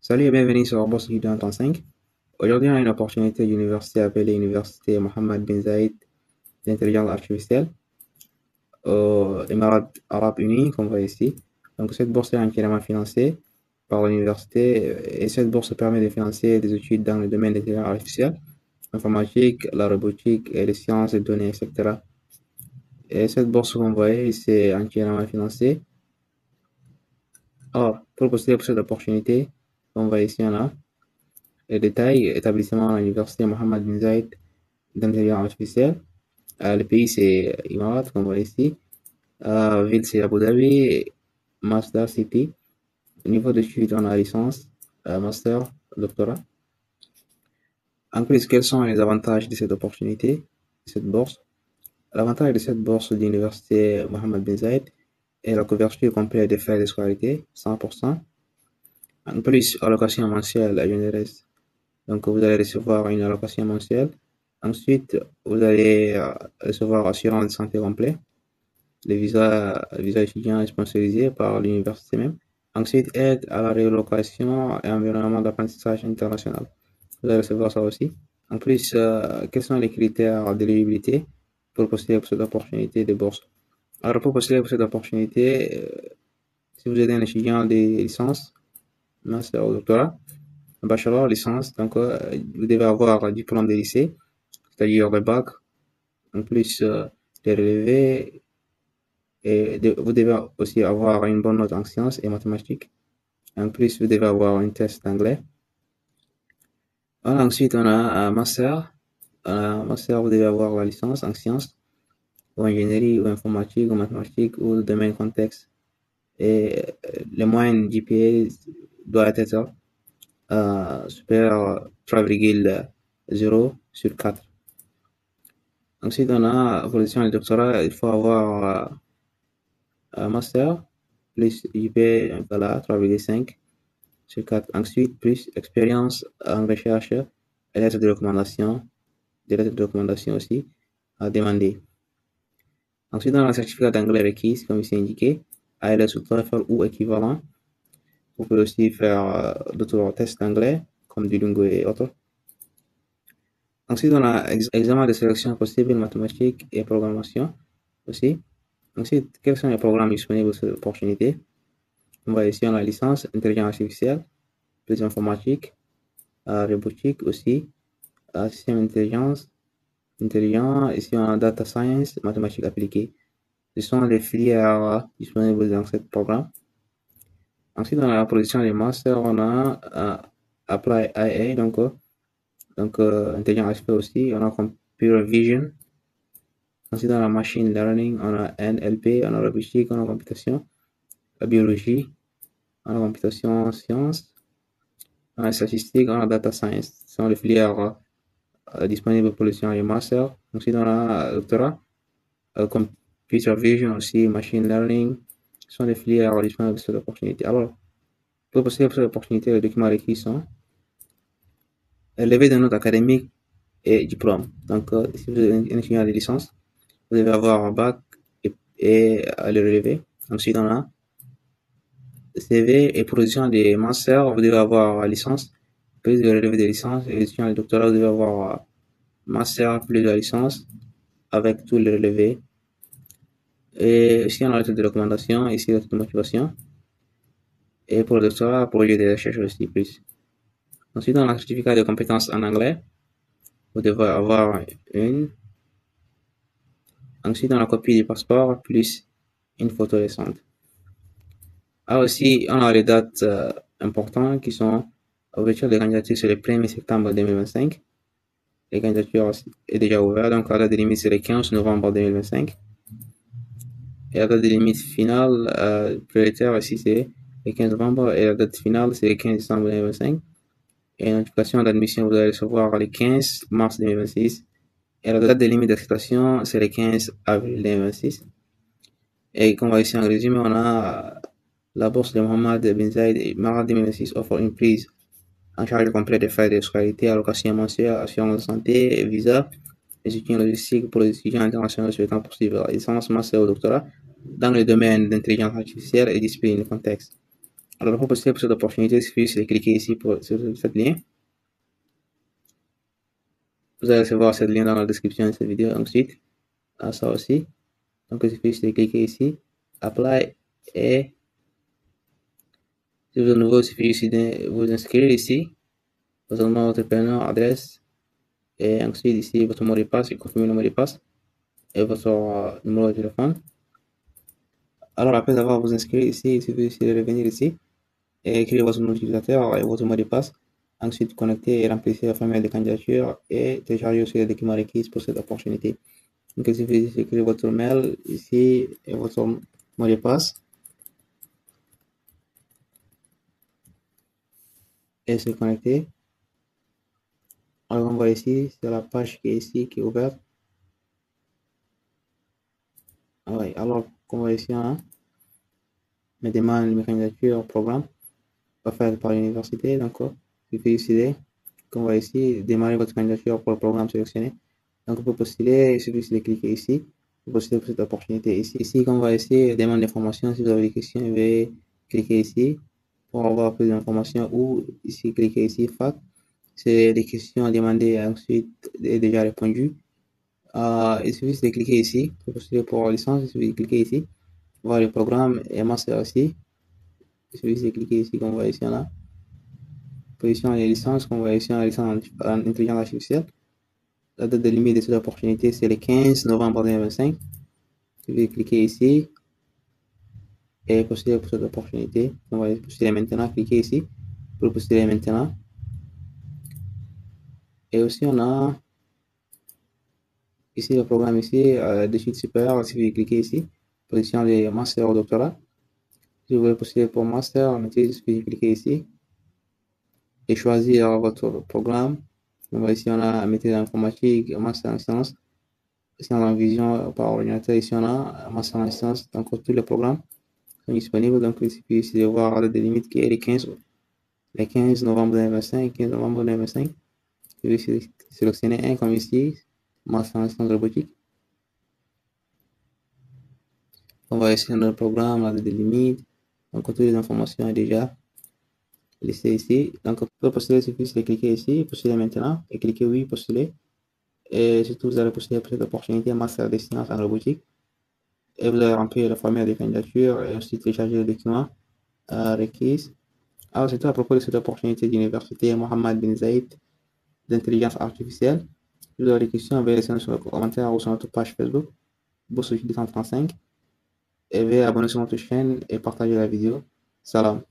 Salut et bienvenue sur Bourse Étudiant 35. Aujourd'hui, on a une opportunité d'université appelée Université Mohammed bin Zayed d'intelligence artificielle aux Émirats Arabes Unis, comme vous voyez ici. Donc, cette bourse est entièrement financée par l'université et cette bourse permet de financer des études dans le domaine de l'intelligence artificielle, l'informatique, la robotique et les sciences des données, etc. Et cette bourse, comme vous voyez, c'est entièrement financée. Alors, pour postuler pour cette opportunité, comme vous voyez ici, on a les détails, établissement à l'université Mohammed bin Zayed d'intelligence artificielle. Le pays, c'est Imarat, comme vous voyez ici. Ville, c'est Abu Dhabi. Master City. Niveau d'études, on a licence, master, doctorat. En plus, quels sont les avantages de cette opportunité, de cette bourse? L'avantage de cette bourse de l'université Mohammed bin Zayed est la couverture complète des frais de scolarité, 100%. En plus, allocation mensuelle généreuse. Donc, vous allez recevoir une allocation mensuelle. Ensuite, vous allez recevoir assurance de santé complet. Le visa étudiant est sponsorisé par l'université même. Ensuite, aide à la relocation et environnement d'apprentissage international. Vous allez recevoir ça aussi. En plus, quels sont les critères d'éligibilité pour postuler pour cette opportunité de bourse? Alors, pour postuler pour cette opportunité, si vous êtes un étudiant de licence, master ou doctorat, bachelor, licence, donc vous devez avoir un diplôme de lycée, c'est-à-dire le bac, en plus des relevés, et vous devez aussi avoir une bonne note en sciences et mathématiques. En plus, vous devez avoir un test d'anglais. Voilà, ensuite, on a un master. Un master, vous devez avoir la licence en sciences, ou ingénierie, ou informatique, ou mathématiques, ou le domaine contexte. Et le moyen GPA doit être supérieur à 3,0 sur 4. Ensuite, on a, pour le doctorat, il faut avoir un master, plus IP, voilà, 3,5 sur 4. Ensuite, plus expérience en recherche et lettres de recommandation, des lettres de recommandation aussi à demander. Ensuite, on a un certificat d'anglais requis, comme ici indiqué, IELTS ou TOEFL ou équivalent. Vous pouvez aussi faire d'autres tests d'anglais, comme Duolingo et autres. Ensuite, on a examen de sélection possible, mathématiques et programmation aussi. Ensuite, quels sont les programmes disponibles pour cette opportunité? On va ici, on a la licence, intelligence artificielle, plus informatique, robotique aussi, système intelligence, intelligent, ici on a data science, mathématiques appliquées. Ce sont les filières disponibles dans ce programme. Ensuite, on a la position des masters, on a Apply IA, donc intelligence artificielle aussi, on a Computer Vision. Ensuite, on a Machine Learning, on a NLP, on a robotique, on a computation, la biologie, on a computation sciences, on a statistique, on a data science. Ce sont les filières disponibles pour les masters. Ensuite, on a doctorat, computer vision aussi, machine learning. Ce sont les filières disponibles pour cette opportunité. Alors, pour postuler pour cette opportunité, les documents requis sont levé de notes académiques et diplôme. Donc, si vous êtes un étudiant de licence, vous devez avoir un bac et le relever. Ensuite, on a CV et position des masters, vous devez avoir la licence, plus de relevé de licence, et les étudiants de doctorat, vous devez avoir master plus la licence, avec tous les relevés. Et ici, on a lettre de recommandation, ici, lettre de motivation. Et pour le doctorat, projet de recherche aussi, plus. Ensuite, on a un certificat de compétences en anglais. Vous devez avoir une. Ensuite, on a la copie du passeport, plus une photo récente. Alors aussi, on a les dates importantes qui sont ouverture des candidatures sur le 1er septembre 2025. Les candidatures est déjà ouverte, donc la date de limite c'est le 15 novembre 2025. Et la date de limite finale prioritaire ici c'est le 15 novembre et la date finale c'est le 15 décembre 2025. Et la notification d'admission vous allez recevoir le 15 mars 2026. Et la date de limite d'acceptation c'est le 15 avril 2026. Et comme on va ici en résumé, on a la bourse de Mohammed bin Zayed et Mara 2026 offre une prise en charge complète des frais de scolarité, allocation mensuelle, assurance de santé, visa, et soutien logistique pour les étudiants internationaux souhaitant poursuivre la licence, master ou doctorat dans le domaine d'intelligence artificielle et discipline de contexte. Alors, pour postuler pour cette opportunité, il suffit de cliquer ici sur cette lien. Vous allez recevoir cette lien dans la description de cette vidéo. Ensuite, à ça aussi. Donc, il suffit de cliquer ici, Apply, et de nouveau, il suffit ici de vous inscrire ici, votre nom, votre prénom, adresse, et ensuite ici votre mot de passe, et confirmer le mot de passe, et votre numéro de téléphone. Alors, après avoir vous inscrit ici, il suffit de revenir ici, et écrire votre nom d'utilisateur et votre mot de passe. Ensuite, connecter et remplir la formulaire de candidature et télécharger aussi les documents requis pour cette opportunité. Donc, il suffit d'écrire votre mail ici et votre mot de passe et se connecter. Alors, on va ici, c'est la page qui est ici, qui est ouverte. Ah ouais, alors, on va ici, hein, me demande une candidature au programme offert par l'université. Donc, il suffit ici, qu'on va ici, démarrer votre candidature pour le programme sélectionné. Donc, pour postuler, il suffit de cliquer ici, pour postuler pour cette opportunité ici. Ici, quand on va ici, demande d'informations, si vous avez des questions, veuillez cliquer ici pour avoir plus d'informations ou ici, cliquer ici, fac. C'est des questions à demander ensuite est déjà répondu. Il suffit de cliquer ici pour postuler pour la licence, il suffit de cliquer ici, voir le programme et master aussi. Il suffit de cliquer ici, qu'on voit ici, là. Position des licences, qu'on voit ici, en licence en intelligence artificielle. La date de limite de cette opportunité, c'est le 15 novembre 2025. Je vais cliquer ici et postuler pour cette opportunité. On va postuler maintenant, cliquer ici pour postuler maintenant. Et aussi, on a ici le programme ici d'études supérieures. Il suffit de cliquer ici, position de master ou doctorat. Si vous voulez postuler pour master, il suffit de cliquer ici et choisir votre programme. On va ici, on a maîtrise informatique, master en sciences. Ici, on a vision par ordinateur. Ici, on a master en sciences. Donc, tous les programmes sont disponibles. Donc, il suffit ici de voir la date de limite qui est le 15 novembre 2025. 15 novembre 2025. Je vais sélectionner un comme ici, master en sciences robotiques. On va essayer notre programme, la date de limite. Donc, toutes les informations sont déjà listées ici. Donc, pour postuler, il suffit de cliquer ici, postuler maintenant, et cliquer oui, postuler. Et surtout, vous allez postuler pour cette opportunité master des sciences en robotique. Et vous allez remplir le formulaire de candidature et aussi télécharger les documents requis. Alors, c'est tout à propos de cette opportunité d'université Mohammed bin Zayed d'intelligence artificielle. Si vous avez des questions, veuillez laisser sur le commentaire ou sur notre page Facebook, Bourse 235. Et veuillez abonner sur notre chaîne et partager la vidéo. Salam.